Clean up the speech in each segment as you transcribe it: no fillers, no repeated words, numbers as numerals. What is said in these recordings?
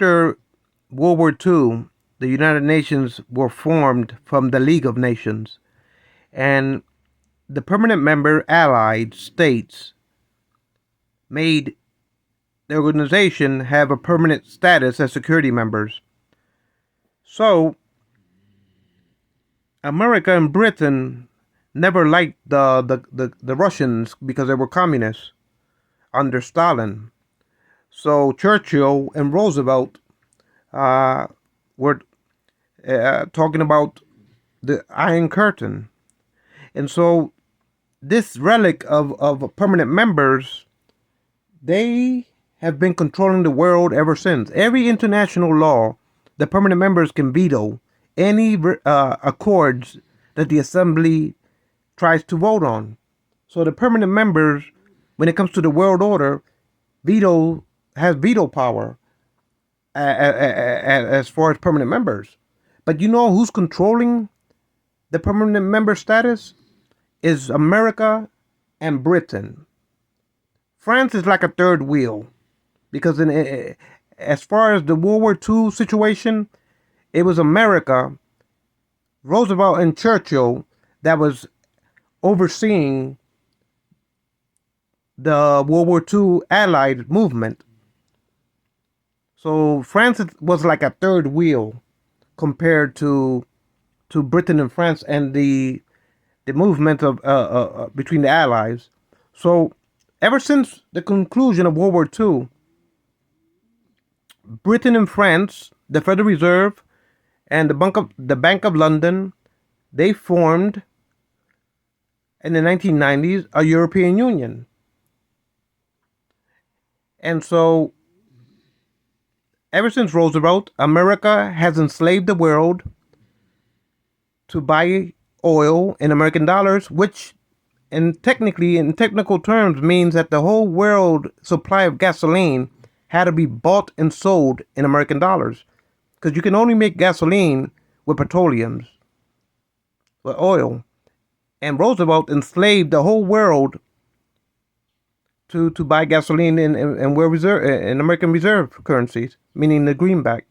after World War II, the United Nations were formed from the League of Nations, and the permanent member allied states made the organization have a permanent status as security members. So, America and Britain never liked the Russians because they were communists under Stalin. So, Churchill and Roosevelt uh, were talking about the Iron Curtain. And so, this relic of permanent members, they have been controlling the world ever since. Every international law, the permanent members can veto any accords that the assembly tries to vote on. So the permanent members, when it comes to the world order, has veto power as far as permanent members. But you know who's controlling the permanent member status? Is America and Britain. France is like a third wheel because as far as the World War II situation, it was America, Roosevelt and Churchill, that was overseeing the World War II Allied movement. So France was like a third wheel compared to Britain and France and the movement of between the Allies. So ever since the conclusion of World War II, Britain and France, the Federal Reserve, and the Bank of London, they formed in the 1990s a European Union. And so, ever since Roosevelt, America has enslaved the world to buy oil in American dollars, which in technical terms means that the whole world supply of gasoline had to be bought and sold in American dollars, because you can only make gasoline with petroleums, with oil. And Roosevelt enslaved the whole world to buy gasoline in American reserve currencies, meaning the greenback.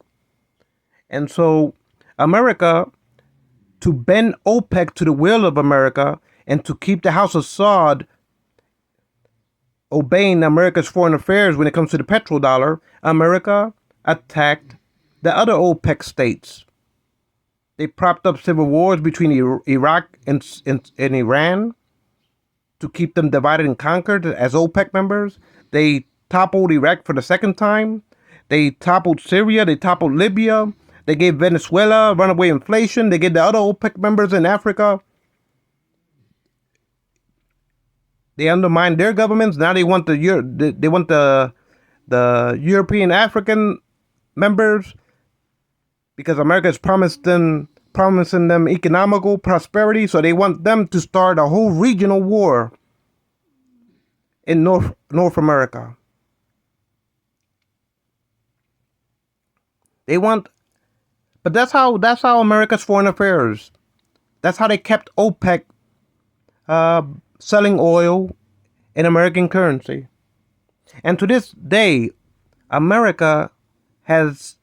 And so America, to bend OPEC to the will of America and to keep the House of Saud obeying America's foreign affairs when it comes to the petrodollar, America attacked the other OPEC states. They propped up civil wars between Iraq and Iran to keep them divided and conquered as OPEC members. They toppled Iraq for the second time. They toppled Syria. They toppled Libya. They gave Venezuela runaway inflation. They gave the other OPEC members in Africa. They undermined their governments. Now they want the European African members, because America has promising them economical prosperity. So they want them to start a whole regional war in North America. But that's how America's foreign affairs. That's how they kept OPEC selling oil in American currency. And to this day, America is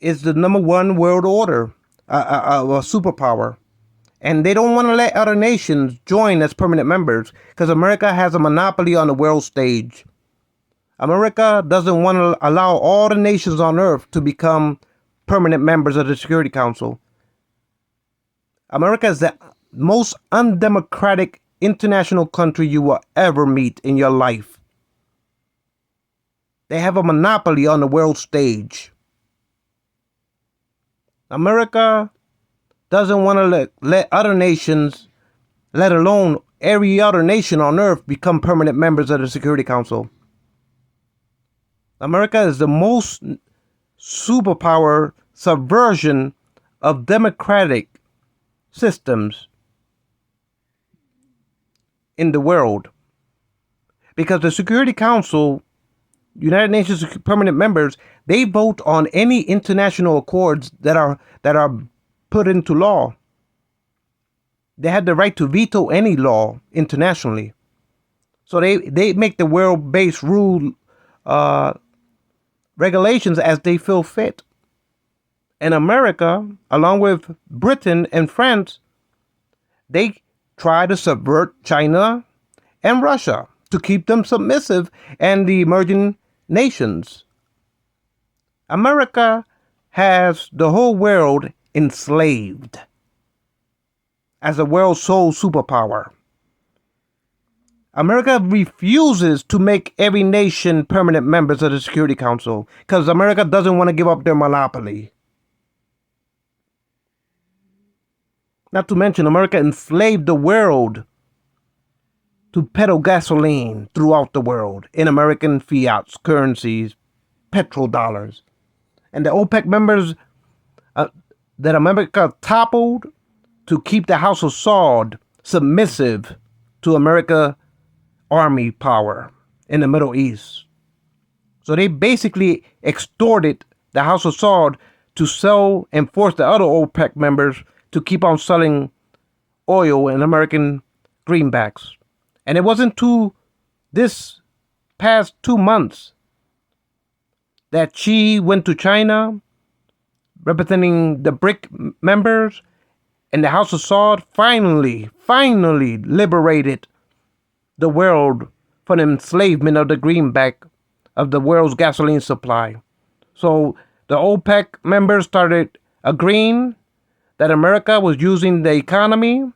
the number one world order, a superpower. And they don't want to let other nations join as permanent members because America has a monopoly on the world stage. America doesn't want to allow all the nations on earth to become permanent members of the Security Council. America is the most undemocratic international country you will ever meet in your life. They have a monopoly on the world stage. America doesn't want to let other nations, let alone every other nation on earth, become permanent members of the Security Council. America is the most superpower subversion of democratic systems in the world, because the Security Council, United Nations permanent members, they vote on any international accords that are put into law. They have the right to veto any law internationally. So they make the world-based rule regulations as they feel fit. And America, along with Britain and France, they try to subvert China and Russia to keep them submissive and the emerging nations. America has the whole world enslaved as a world sole superpower. America refuses to make every nation permanent members of the Security Council because America doesn't want to give up their monopoly. Not to mention, America enslaved the world to peddle gasoline throughout the world in American fiat currencies, petrodollars. And the OPEC members that America toppled to keep the House of Saud submissive to America army power in the Middle East. So they basically extorted the House of Saud to sell and force the other OPEC members to keep on selling oil in American greenbacks. And it wasn't to this past 2 months that Xi went to China representing the BRIC members, and the House of Saud finally liberated the world from the enslavement of the greenback of the world's gasoline supply. So the OPEC members started agreeing that America was using the economy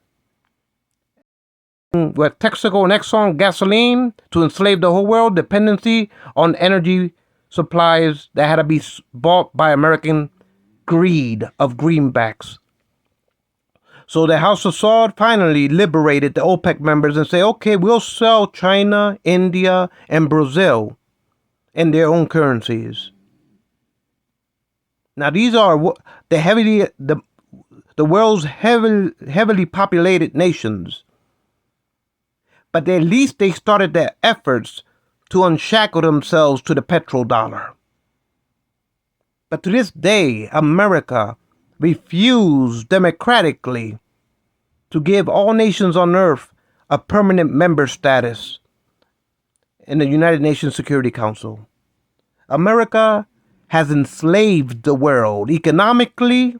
with Texaco and Exxon gasoline to enslave the whole world, dependency on energy supplies that had to be bought by American greed of greenbacks. So the House of Saud finally liberated the OPEC members and say, okay, we'll sell China, India, and Brazil in their own currencies. Now these are the world's heavily populated nations. But at least they started their efforts to unshackle themselves to the petrodollar. But to this day, America refused democratically to give all nations on earth a permanent member status in the United Nations Security Council. America has enslaved the world economically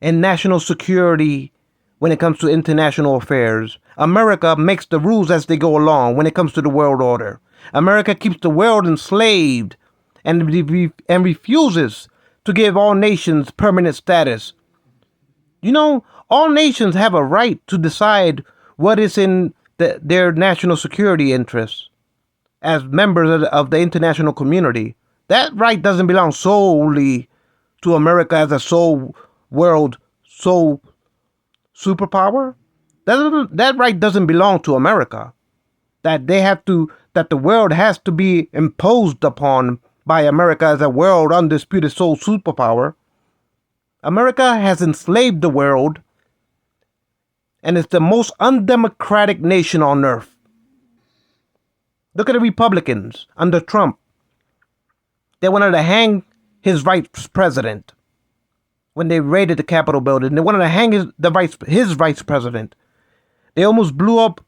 and national security when it comes to international affairs. America makes the rules as they go along when it comes to the world order. America keeps the world enslaved and refuses to give all nations permanent status. You know, all nations have a right to decide what is in their national security interests as members of the international community. That right doesn't belong solely to America as a sole superpower. That right doesn't belong to America. That the world has to be imposed upon by America as a world undisputed sole superpower. America has enslaved the world and is the most undemocratic nation on earth. Look at the Republicans under Trump. They wanted to hang his vice president when they raided the Capitol building. They wanted to hang his vice president. They almost blew up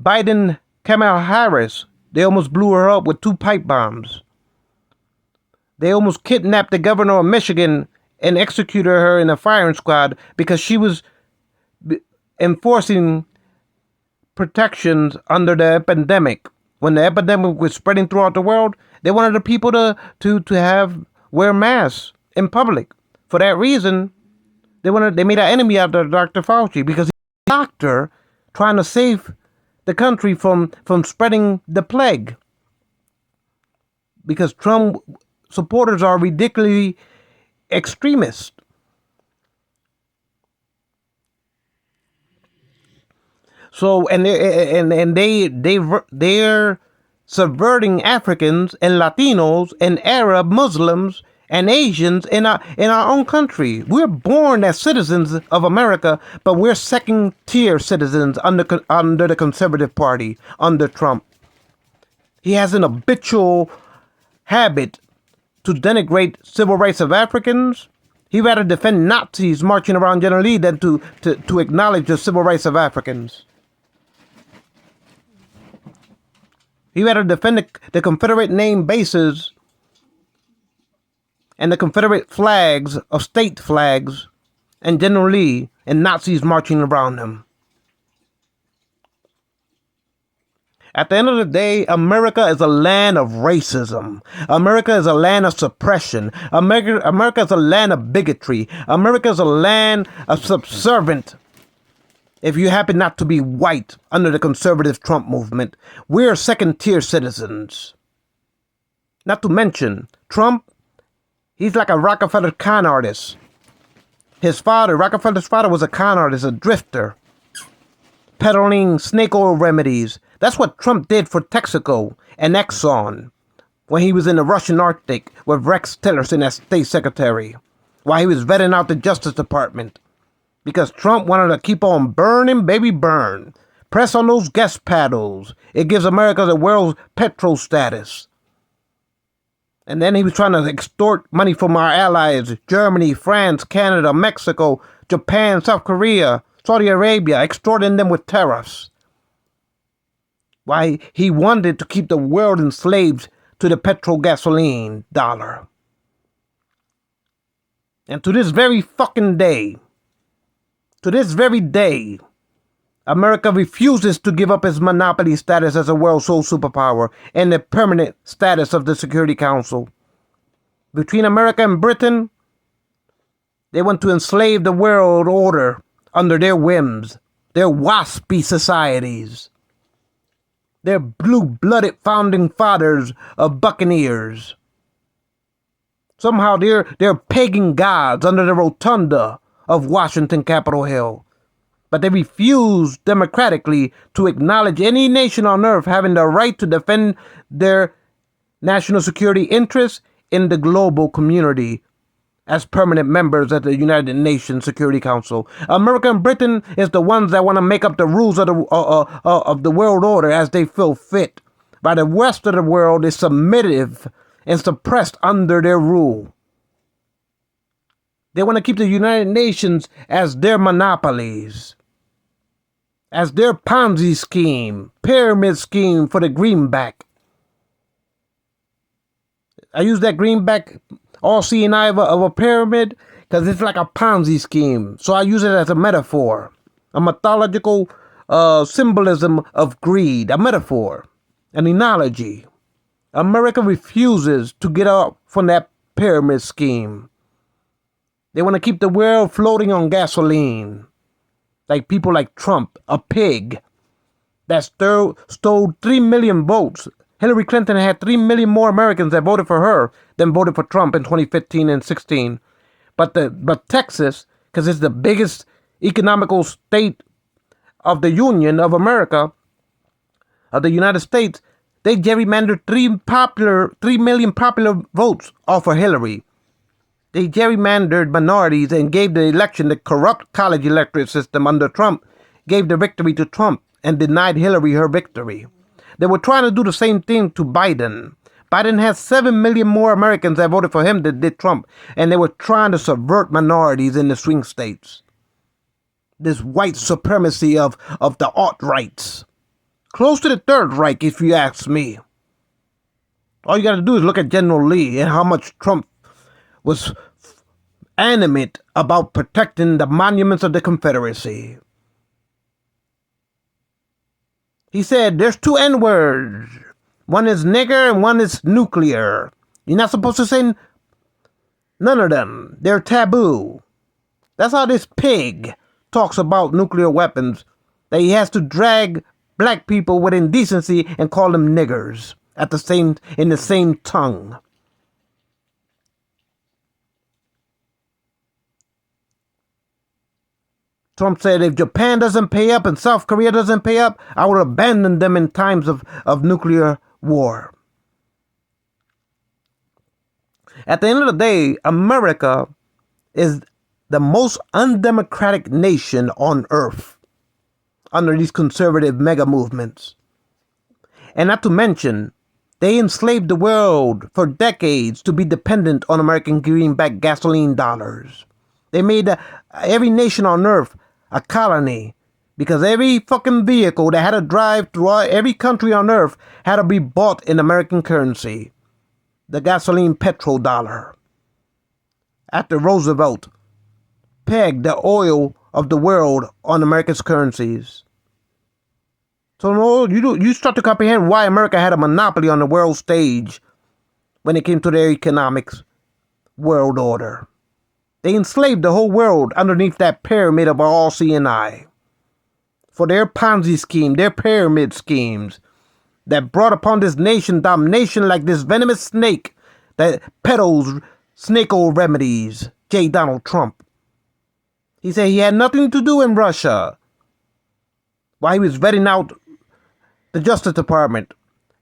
Kamala Harris. They almost blew her up with 2 pipe bombs. They almost kidnapped the governor of Michigan and executed her in a firing squad because she was enforcing protections under the epidemic. When the epidemic was spreading throughout the world, they wanted the people to wear masks in public. For that reason, they made an enemy out of Dr. Fauci because he's a doctor trying to save the country from spreading the plague. Because Trump supporters are ridiculously extremist. So they're subverting Africans and Latinos and Arab Muslims and Asians in our own country. We're born as citizens of America, but we're second-tier citizens under the Conservative Party under Trump. He has an habitual habit to denigrate civil rights of Africans. He'd rather defend Nazis marching around General Lee than to acknowledge the civil rights of Africans. He'd rather defend the Confederate name bases and the Confederate flags of state flags and General Lee and Nazis marching around them. At the end of the day, America is a land of racism. America is a land of suppression. America is a land of bigotry. America is a land of subservient. If you happen not to be white under the conservative Trump movement, we're second-tier citizens. Not to mention, Trump, he's like a Rockefeller con artist. Rockefeller's father was a con artist, a drifter, peddling snake oil remedies. That's what Trump did for Texaco and Exxon when he was in the Russian Arctic with Rex Tillerson as state secretary, while he was vetting out the Justice Department. Because Trump wanted to keep on burning, baby, burn. Press on those gas pedals. It gives America the world's petrol status. And then he was trying to extort money from our allies, Germany, France, Canada, Mexico, Japan, South Korea, Saudi Arabia, extorting them with tariffs. Why, he wanted to keep the world enslaved to the petrol gasoline dollar. And to this very day, America refuses to give up its monopoly status as a world sole superpower and the permanent status of the Security Council. Between America and Britain, they want to enslave the world order under their whims, their waspy societies. They're blue-blooded founding fathers of buccaneers. Somehow they're pagan gods under the rotunda of Washington, Capitol Hill. But they refuse democratically to acknowledge any nation on earth having the right to defend their national security interests in the global community as permanent members of the United Nations Security Council. America and Britain is the ones that want to make up the rules of the world order as they feel fit, while the rest of the world is submissive and suppressed under their rule. They want to keep the United Nations as their monopolies, as their Ponzi scheme, pyramid scheme for the greenback. I use that greenback, all seeing eye of a pyramid, because it's like a Ponzi scheme. So I use it as a metaphor, a mythological symbolism of greed, a metaphor, an analogy. America refuses to get up from that pyramid scheme. They want to keep the world floating on gasoline. Like people like Trump, a pig that stole 3 million votes. Hillary Clinton had 3 million more Americans that voted for her than voted for Trump in 2015 and 16. But Texas, because it's the biggest economical state of the Union of America, of the United States, they gerrymandered 3 million popular votes off of Hillary. They gerrymandered minorities and gave the election the corrupt college electorate system under Trump, gave the victory to Trump and denied Hillary her victory. They were trying to do the same thing to Biden. Biden has 7 million more Americans that voted for him than did Trump, and they were trying to subvert minorities in the swing states. This white supremacy of the alt-rights. Close to the Third Reich, if you ask me. All you got to do is look at General Lee and how much Trump was animate about protecting the monuments of the Confederacy. He said, there's 2 N-words. One is nigger and one is nuclear. You're not supposed to say none of them. They're taboo. That's how this pig talks about nuclear weapons, that he has to drag black people with indecency and call them niggers in the same tongue. Trump said, if Japan doesn't pay up and South Korea doesn't pay up, I will abandon them in times of nuclear war. At the end of the day, America is the most undemocratic nation on earth under these conservative mega movements. And not to mention, they enslaved the world for decades to be dependent on American greenback gasoline dollars. They made every nation on earth a colony, because every fucking vehicle that had to drive through every country on earth had to be bought in American currency, the gasoline petrol dollar. after Roosevelt pegged the oil of the world on America's currencies. So no, you start to comprehend why America had a monopoly on the world stage when it came to their economics world order. They enslaved the whole world underneath that pyramid of all seeing eye for their Ponzi scheme, their pyramid schemes that brought upon this nation domination like this venomous snake that peddles snake oil remedies, J. Donald Trump. He said he had nothing to do in Russia while he was vetting out the Justice Department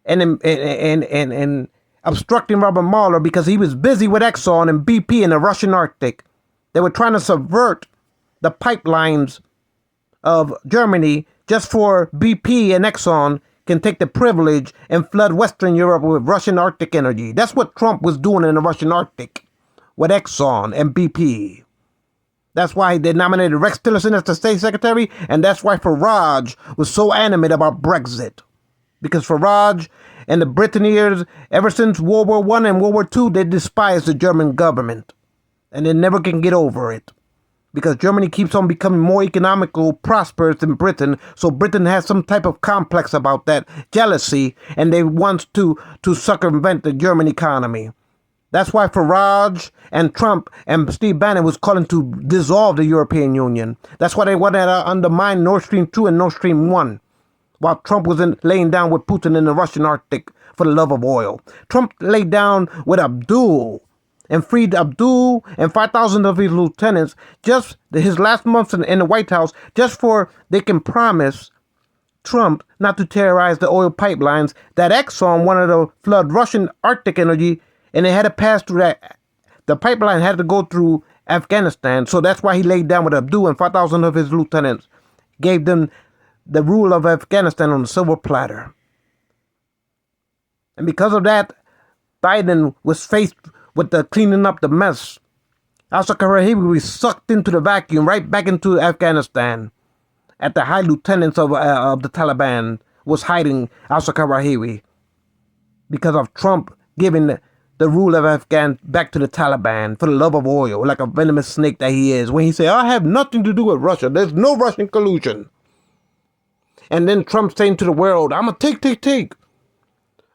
and obstructing Robert Mueller because he was busy with Exxon and BP in the Russian Arctic. They were trying to subvert the pipelines of Germany just for BP and Exxon can take the privilege and flood Western Europe with Russian Arctic energy. That's what Trump was doing in the Russian Arctic with Exxon and BP. That's why they nominated Rex Tillerson as the state secretary, and that's why Farage was so animated about Brexit. Because Farage and the Britanniers, ever since World War I and World War II, they despise the German government. And they never can get over it. Because Germany keeps on becoming more economical, prosperous than Britain, so Britain has some type of complex about that, jealousy, and they want to circumvent the German economy. That's why Farage and Trump and Steve Bannon was calling to dissolve the European Union. That's why they wanted to undermine Nord Stream 2 and Nord Stream 1, while Trump was laying down with Putin in the Russian Arctic for the love of oil. Trump laid down with Abdul and freed Abdul and 5,000 of his lieutenants just his last months in the White House, just for they can promise Trump not to terrorize the oil pipelines that Exxon wanted to flood Russian Arctic energy, and it had to pass through that. The pipeline had to go through Afghanistan, so that's why he laid down with Abdul and 5,000 of his lieutenants, gave them the rule of Afghanistan on a silver platter. And because of that, Biden was faced with the cleaning up the mess. Al-Zawahiri was sucked into the vacuum, right back into Afghanistan. At the high lieutenants of the Taliban was hiding Al-Zawahiri because of Trump giving the rule of Afghan back to the Taliban for the love of oil, like a venomous snake that he is. When he said, I have nothing to do with Russia. There's no Russian collusion. And then Trump saying to the world, I'm going to take.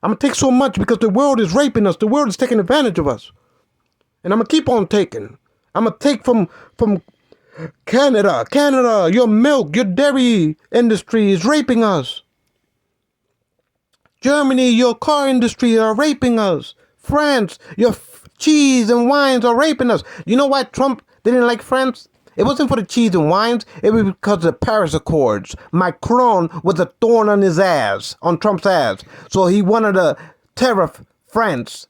I'm going to take so much because the world is raping us. The world is taking advantage of us. And I'm going to keep on taking. I'm going to take from Canada. Canada, your milk, your dairy industry is raping us. Germany, your car industry are raping us. France, your cheese and wines are raping us. You know why Trump didn't like France? It wasn't for the cheese and wines. It was because of the Paris Accords. Macron was a thorn on his ass, on Trump's ass. So he wanted to tariff France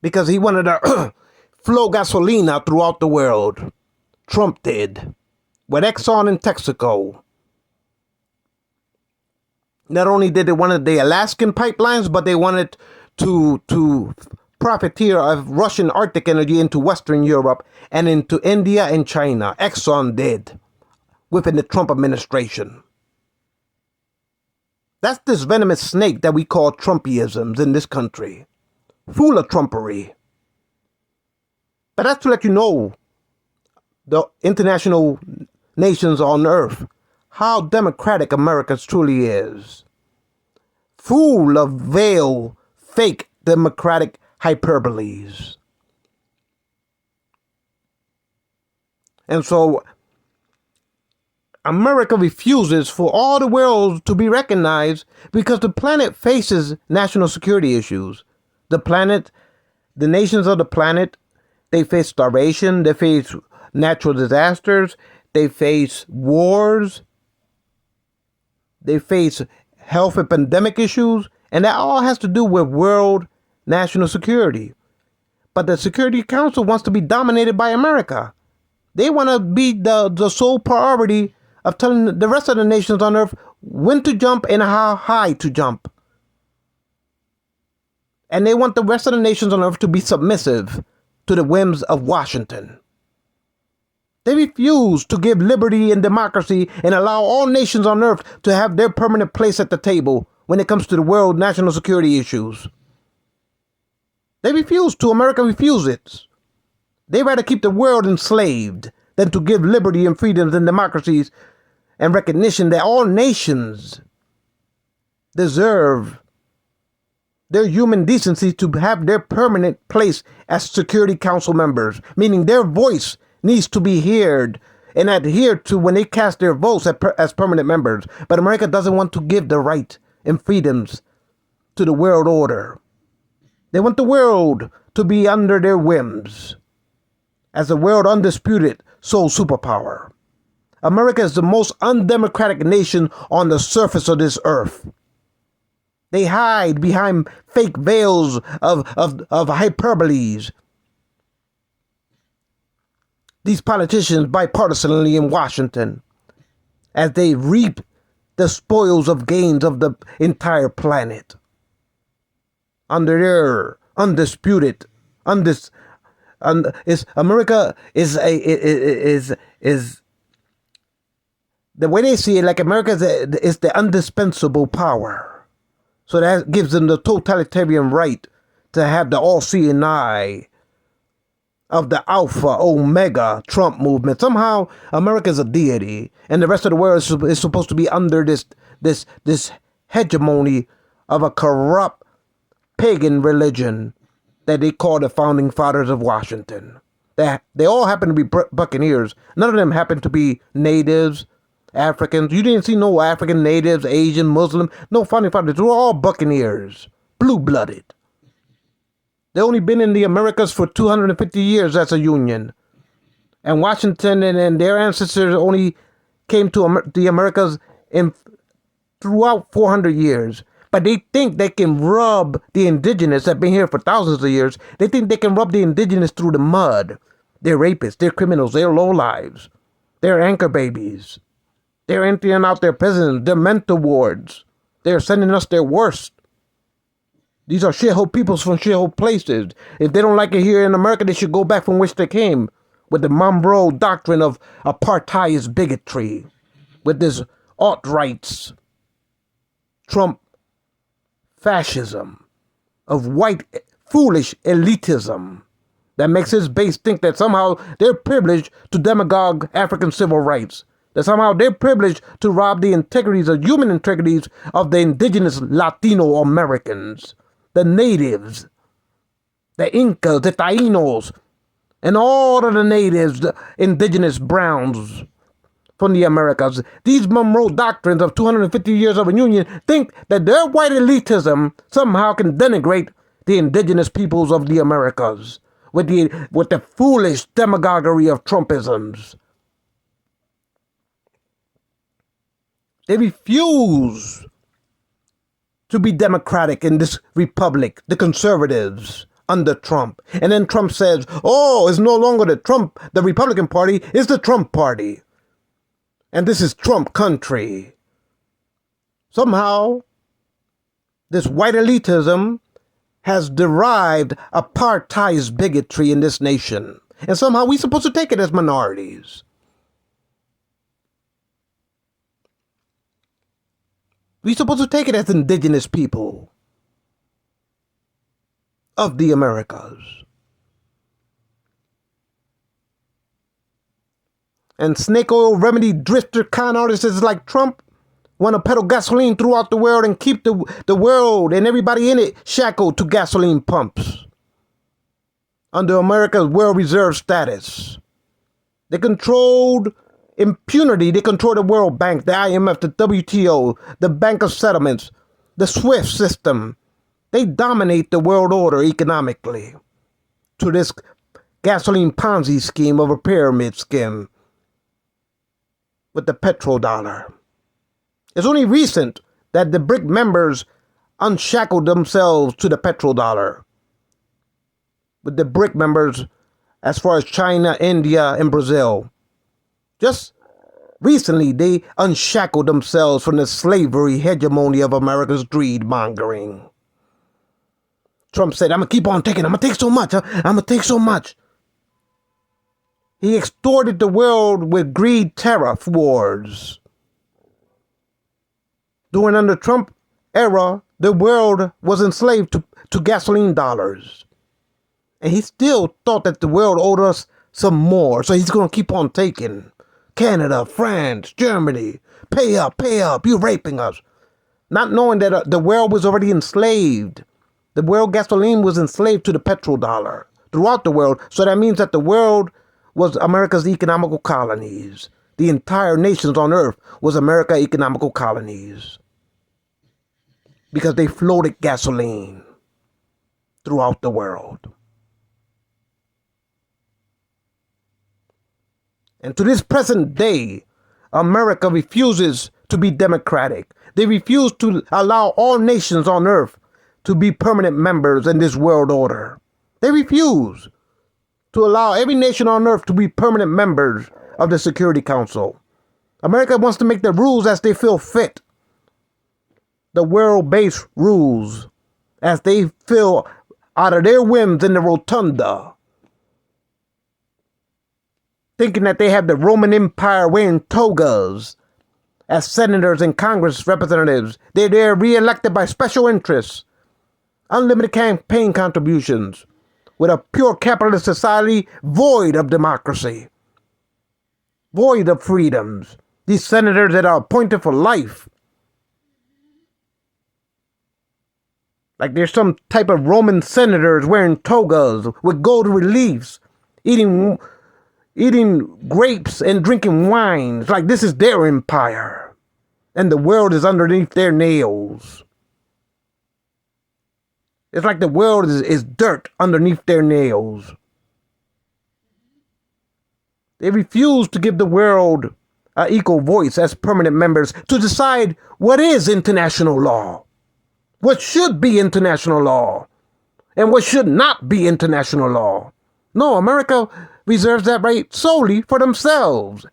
because he wanted to flow gasoline out throughout the world. Trump did. With Exxon in Texaco. Not only did they want the Alaskan pipelines, but they wanted to profiteer of Russian Arctic energy into Western Europe and into India and China. Exxon did within the Trump administration. That's this venomous snake that we call Trumpisms in this country. Full of Trumpery. But that's to let you know, the international nations on earth, how democratic America truly is. Full of veiled, fake democratic hyperboles. And so America refuses for all the world to be recognized because the planet faces national security issues. The planet, the nations of the planet, they face starvation, they face natural disasters, they face wars, they face health and pandemic issues, and that all has to do with world national security. But the Security Council wants to be dominated by America. They want to be the sole priority of telling the rest of the nations on earth when to jump and how high to jump. And they want the rest of the nations on earth to be submissive to the whims of Washington. They refuse to give liberty and democracy and allow all nations on earth to have their permanent place at the table when it comes to the world national security issues. They refuse to. America refuses. They rather keep the world enslaved than to give liberty and freedoms and democracies and recognition that all nations deserve their human decency to have their permanent place as Security Council members, meaning their voice needs to be heard and adhered to when they cast their votes as permanent members. But America doesn't want to give the right and freedoms to the world order. They want the world to be under their whims as a world undisputed sole superpower. America is the most undemocratic nation on the surface of this earth. They hide behind fake veils of hyperboles. These politicians bipartisanly in Washington, as they reap the spoils of gains of the entire planet under their undisputed, America is the way they see it, like America is the indispensable power. So that gives them the totalitarian right to have the all-seeing eye of the Alpha Omega Trump movement. Somehow America is a deity, and the rest of the world is supposed to be under this hegemony of a corrupt pagan religion that they call the founding fathers of Washington. They all happen to be buccaneers. None of them happen to be natives, Africans. You didn't see no African, natives, Asian, Muslim, no founding fathers. They were all buccaneers, blue-blooded. They only been in the Americas for 250 years as a union. And Washington and their ancestors only came to the Americas throughout 400 years. But they think they can rub the indigenous that have been here for thousands of years. They think they can rub the indigenous through the mud. They're rapists, they're criminals, they're lowlives. They're anchor babies. They're emptying out their prisons, their mental wards. They're sending us their worst. These are shithole peoples from shithole places. If they don't like it here in America, they should go back from which they came. With the Monroe doctrine of apartheid bigotry. With this alt-rights, Trump fascism, of white foolish elitism that makes his base think that somehow they're privileged to demagogue African civil rights. That somehow they're privileged to rob the integrities of human integrities of the indigenous Latino Americans, the natives, the Incas, the Tainos, and all of the natives, the indigenous browns from the Americas. These Monroe doctrines of 250 years of a union think that their white elitism somehow can denigrate the indigenous peoples of the Americas with the foolish demagoguery of Trumpisms. They refuse to be democratic in this republic, the conservatives under Trump. And then Trump says, oh, it's no longer the Republican Party, it's the Trump Party. And this is Trump country. Somehow, this white elitism has derived apartheid bigotry in this nation. And somehow we're supposed to take it as minorities. We're supposed to take it as indigenous people of the Americas. And snake oil remedy drifter con artists like Trump want to peddle gasoline throughout the world and keep the world and everybody in it shackled to gasoline pumps under America's world reserve status. They controlled impunity. They control the World Bank, the IMF, the WTO, the Bank of Settlements, the SWIFT system. They dominate the world order economically to this gasoline Ponzi scheme of a pyramid scheme with the petrodollar. It's only recent that the BRIC members unshackled themselves to the petrodollar. With the BRIC members as far as China, India, and Brazil. Just recently, they unshackled themselves from the slavery hegemony of America's greed mongering. Trump said, I'm going to keep on taking. I'm going to take so much. I'm going to take so much. He extorted the world with greed tariff wars. During under Trump era, the world was enslaved to gasoline dollars. And he still thought that the world owed us some more. So he's going to keep on taking. Canada, France, Germany, pay up, you're raping us. Not knowing that the world was already enslaved. The world gasoline was enslaved to the petrodollar throughout the world. So that means that the world was America's economical colonies. The entire nations on earth was America's economical colonies. Because they floated gasoline throughout the world. And to this present day, America refuses to be democratic. They refuse to allow all nations on earth to be permanent members in this world order. They refuse to allow every nation on earth to be permanent members of the Security Council. America wants to make the rules as they feel fit. The world-based rules as they feel out of their whims in the rotunda. Thinking that they have the Roman Empire wearing togas as senators and Congress representatives. They're re-elected by special interests, unlimited campaign contributions, with a pure capitalist society void of democracy, void of freedoms. These senators that are appointed for life. Like there's some type of Roman senators wearing togas with gold reliefs, eating grapes and drinking wines. Like this is their empire. And the world is underneath their nails. It's like the world is dirt underneath their nails. They refuse to give the world an equal voice as permanent members to decide what is international law, what should be international law, and what should not be international law. No, America reserves that right solely for themselves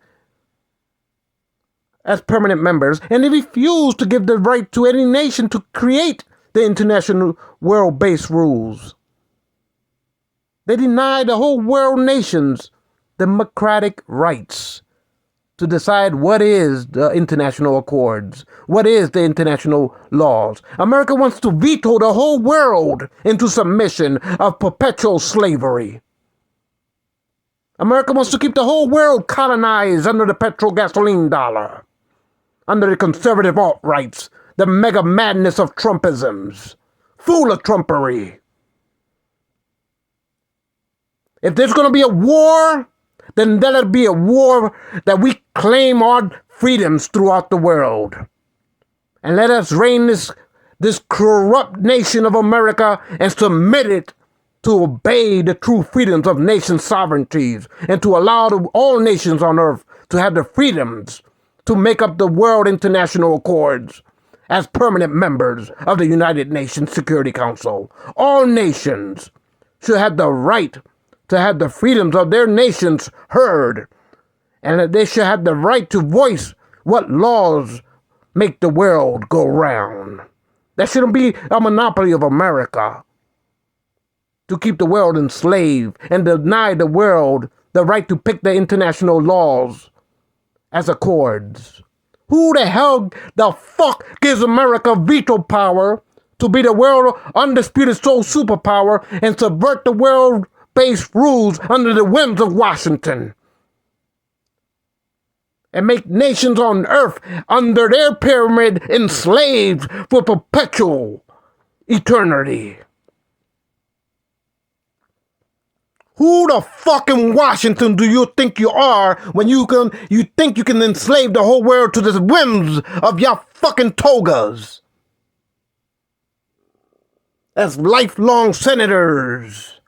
as permanent members, and they refuse to give the right to any nation to create the international world-based rules. They deny the whole world nations democratic rights to decide what is the international accords, what is the international laws. America wants to veto the whole world into submission of perpetual slavery. America wants to keep the whole world colonized under the petro-gasoline dollar, under the conservative alt-rights, the mega madness of Trumpisms, full of Trumpery. If there's going to be a war, then let it be a war that we claim our freedoms throughout the world. And let us reign this corrupt nation of America and submit it to obey the true freedoms of nation sovereignties and to allow all nations on earth to have the freedoms to make up the World International Accords as permanent members of the United Nations Security Council. All nations should have the right to have the freedoms of their nations heard, and that they should have the right to voice what laws make the world go round. That shouldn't be a monopoly of America to keep the world enslaved and deny the world the right to pick the international laws as accords. Who the fuck gives America veto power to be the world undisputed sole superpower and subvert the world-based rules under the whims of Washington and make nations on earth under their pyramid enslaved for perpetual eternity? Who the fuck in Washington do you think you are when you think you can enslave the whole world to the whims of your fucking togas? As lifelong senators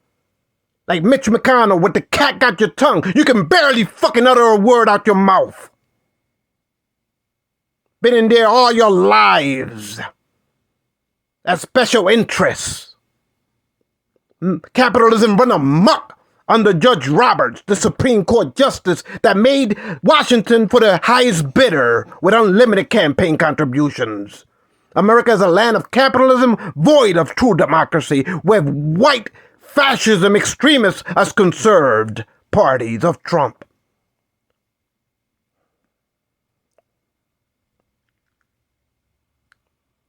like Mitch McConnell with the cat got your tongue, you can barely fucking utter a word out your mouth. Been in there all your lives as special interests. Capitalism run amok under Judge Roberts, the Supreme Court Justice that made Washington for the highest bidder with unlimited campaign contributions. America is a land of capitalism void of true democracy, where white fascism extremists as conserved parties of Trump.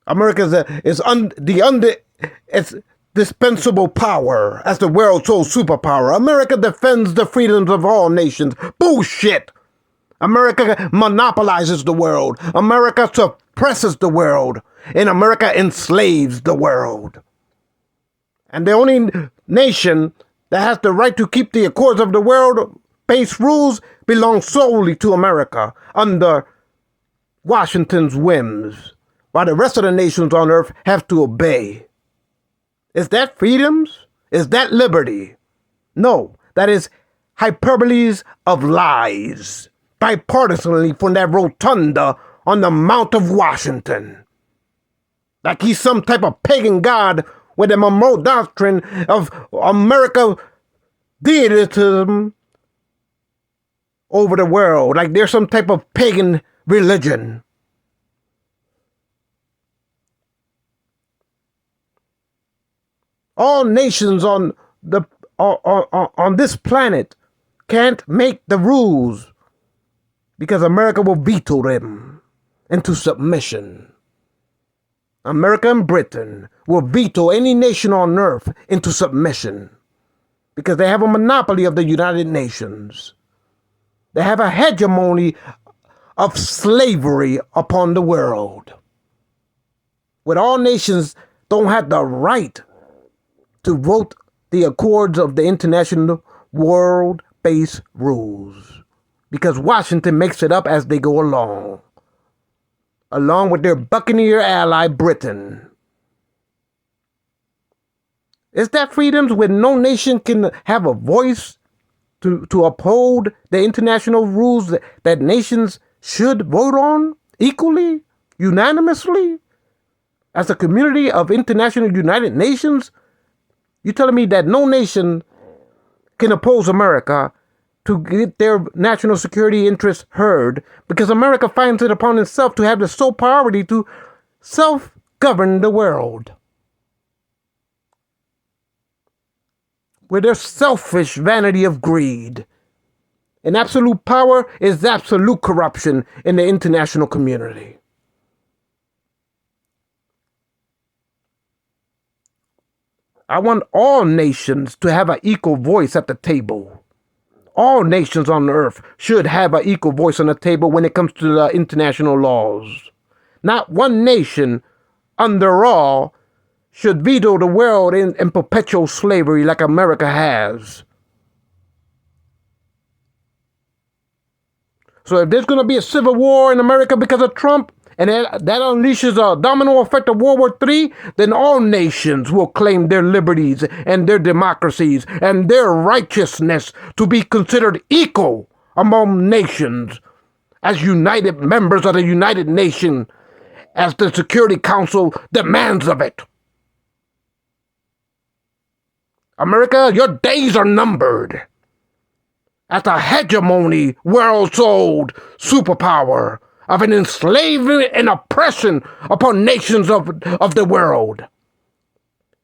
America is dispensable power as the world's sole superpower. America defends the freedoms of all nations. Bullshit! America monopolizes the world. America suppresses the world. And America enslaves the world. And the only nation that has the right to keep the Accords of the World-based rules belongs solely to America under Washington's whims, while the rest of the nations on earth have to obey. Is that freedoms? Is that liberty? No, that is hyperboles of lies, bipartisanly from that rotunda on the Mount of Washington. Like he's some type of pagan god with the Monroe Doctrine of America deitism over the world, like there's some type of pagan religion. All nations on this planet can't make the rules because America will veto them into submission. America and Britain will veto any nation on earth into submission because they have a monopoly of the United Nations. They have a hegemony of slavery upon the world. When all nations don't have the right to vote the accords of the international world-based rules because Washington makes it up as they go along with their buccaneer ally Britain. Is that freedoms when no nation can have a voice to uphold the international rules that nations should vote on equally, unanimously, as a community of international United Nations? You telling me that no nation can oppose America to get their national security interests heard because America finds it upon itself to have the sole priority to self-govern the world. With their selfish vanity of greed. And absolute power is absolute corruption in the international community. I want all nations to have an equal voice at the table. All nations on earth should have an equal voice on the table when it comes to the international laws. Not one nation, under all, should veto the world in perpetual slavery like America has. So if there's going to be a civil war in America because of Trump, and that unleashes a domino effect of World War III, then all nations will claim their liberties and their democracies and their righteousness to be considered equal among nations as united members of the United Nations, as the Security Council demands of it. America, your days are numbered. As a hegemony, world-sold superpower of an enslavement and oppression upon nations of the world.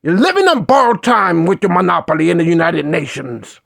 You're living on borrowed time with your monopoly in the United Nations.